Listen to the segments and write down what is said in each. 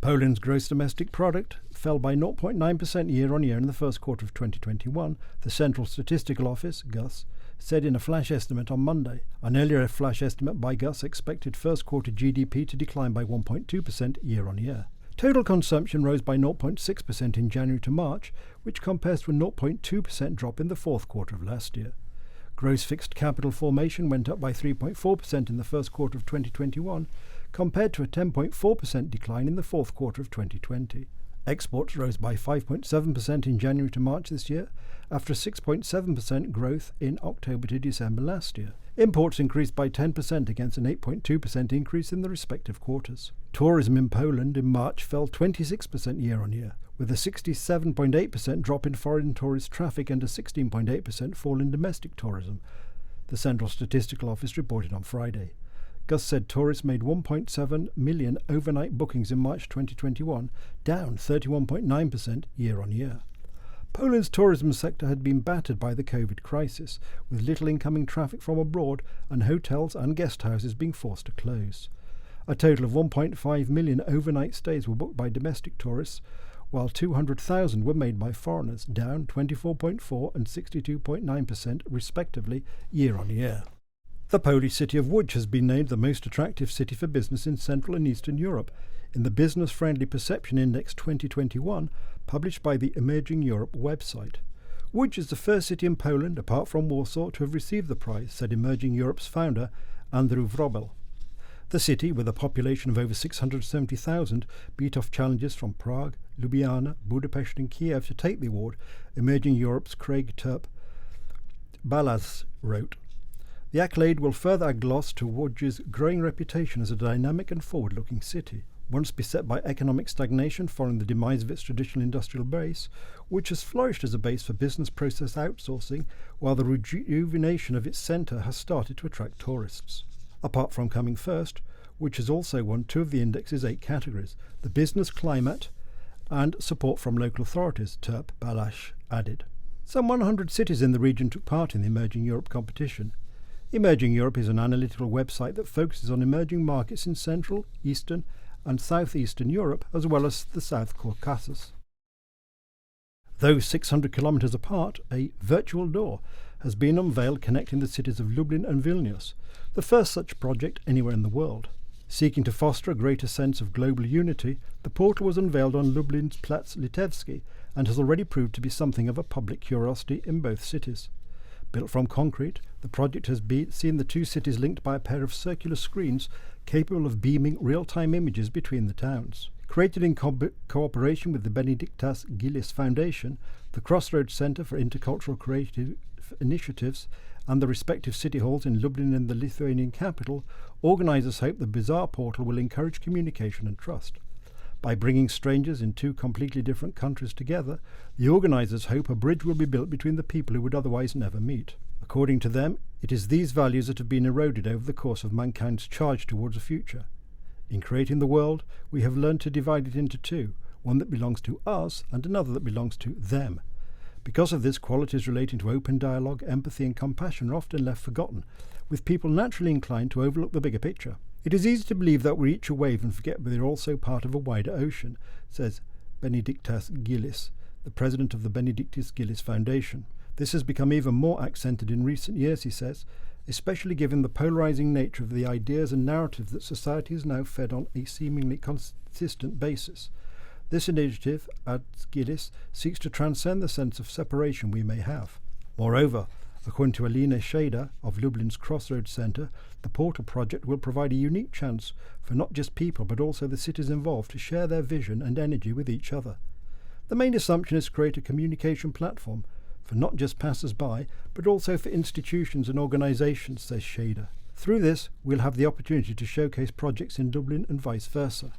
Poland's gross domestic product fell by 0.9% year-on-year in the first quarter of 2021, the Central Statistical Office, GUS, said in a flash estimate on Monday. An earlier flash estimate by GUS expected first quarter GDP to decline by 1.2% year-on-year. Total consumption rose by 0.6% in January to March, which compares to a 0.2% drop in the fourth quarter of last year. Gross fixed capital formation went up by 3.4% in the first quarter of 2021, compared to a 10.4% decline in the fourth quarter of 2020. Exports rose by 5.7% in January to March this year, after a 6.7% growth in October to December last year. Imports increased by 10% against an 8.2% increase in the respective quarters. Tourism in Poland in March fell 26% year-on-year, with a 67.8% drop in foreign tourist traffic and a 16.8% fall in domestic tourism, the Central Statistical Office reported on Friday. GUS said tourists made 1.7 million overnight bookings in March 2021, down 31.9% year-on-year. Poland's tourism sector had been battered by the COVID crisis, with little incoming traffic from abroad and hotels and guest houses being forced to close. A total of 1.5 million overnight stays were booked by domestic tourists, while 200,000 were made by foreigners, down 24.4% and 62.9% respectively year-on-year. The Polish city of Łódź has been named the most attractive city for business in Central and Eastern Europe in the Business Friendly Perception Index 2021, published by the Emerging Europe website. Łódź is the first city in Poland, apart from Warsaw, to have received the prize, said Emerging Europe's founder, Andrew Wrobel. The city, with a population of over 670,000, beat off challenges from Prague, Ljubljana, Budapest and Kiev to take the award, Emerging Europe's Craig Turp Balazs wrote. The accolade will further add gloss to Łódź's growing reputation as a dynamic and forward-looking city. Once beset by economic stagnation following the demise of its traditional industrial base, Łódź has flourished as a base for business process outsourcing, while the rejuvenation of its centre has started to attract tourists. Apart from coming first, Łódź has also won 2 of the index's 8 categories, the business climate and support from local authorities, Turp Balazs added. Some 100 cities in the region took part in the Emerging Europe competition. Emerging Europe is an analytical website that focuses on emerging markets in Central, Eastern and Southeastern Europe, as well as the South Caucasus. Though 600 kilometres apart, a virtual door has been unveiled connecting the cities of Lublin and Vilnius, the first such project anywhere in the world. Seeking to foster a greater sense of global unity, the portal was unveiled on Lublin's Plac Litewski and has already proved to be something of a public curiosity in both cities. Built from concrete, the project has seen the 2 cities linked by a pair of circular screens capable of beaming real-time images between the towns. Created in cooperation with the Benediktas Gilis Foundation, the Crossroads Centre for Intercultural Creative Initiatives and the respective city halls in Lublin and the Lithuanian capital, organisers hope the bizarre portal will encourage communication and trust. By bringing strangers in 2 completely different countries together, the organisers hope a bridge will be built between the people who would otherwise never meet. According to them, it is these values that have been eroded over the course of mankind's charge towards a future. In creating the world, we have learned to divide it into 2, one that belongs to us and another that belongs to them. Because of this, qualities relating to open dialogue, empathy and compassion are often left forgotten, with people naturally inclined to overlook the bigger picture. It is easy to believe that we're each a wave and forget we are also part of a wider ocean, says Benediktas Gilis, the president of the Benediktas Gilis Foundation. This has become even more accented in recent years, he says, especially given the polarising nature of the ideas and narratives that society is now fed on a seemingly consistent basis. This initiative, adds Gilis, seeks to transcend the sense of separation we may have. Moreover, according to Alina Sheda of Lublin's Crossroads Centre, the portal project will provide a unique chance for not just people but also the cities involved to share their vision and energy with each other. The main assumption is to create a communication platform for not just passers-by but also for institutions and organisations, says Sheda. Through this, we'll have the opportunity to showcase projects in Dublin and vice versa.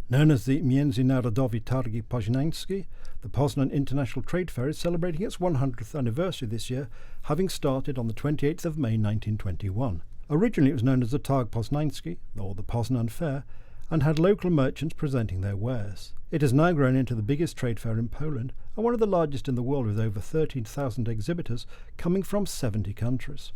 Known as the Międzynarodowe Targi Poznańskie, the Poznan International Trade Fair is celebrating its 100th anniversary this year, having started on the 28th of May 1921. Originally it was known as the Targ Poznański, or the Poznan Fair, and had local merchants presenting their wares. It has now grown into the biggest trade fair in Poland and one of the largest in the world, with over 13,000 exhibitors coming from 70 countries.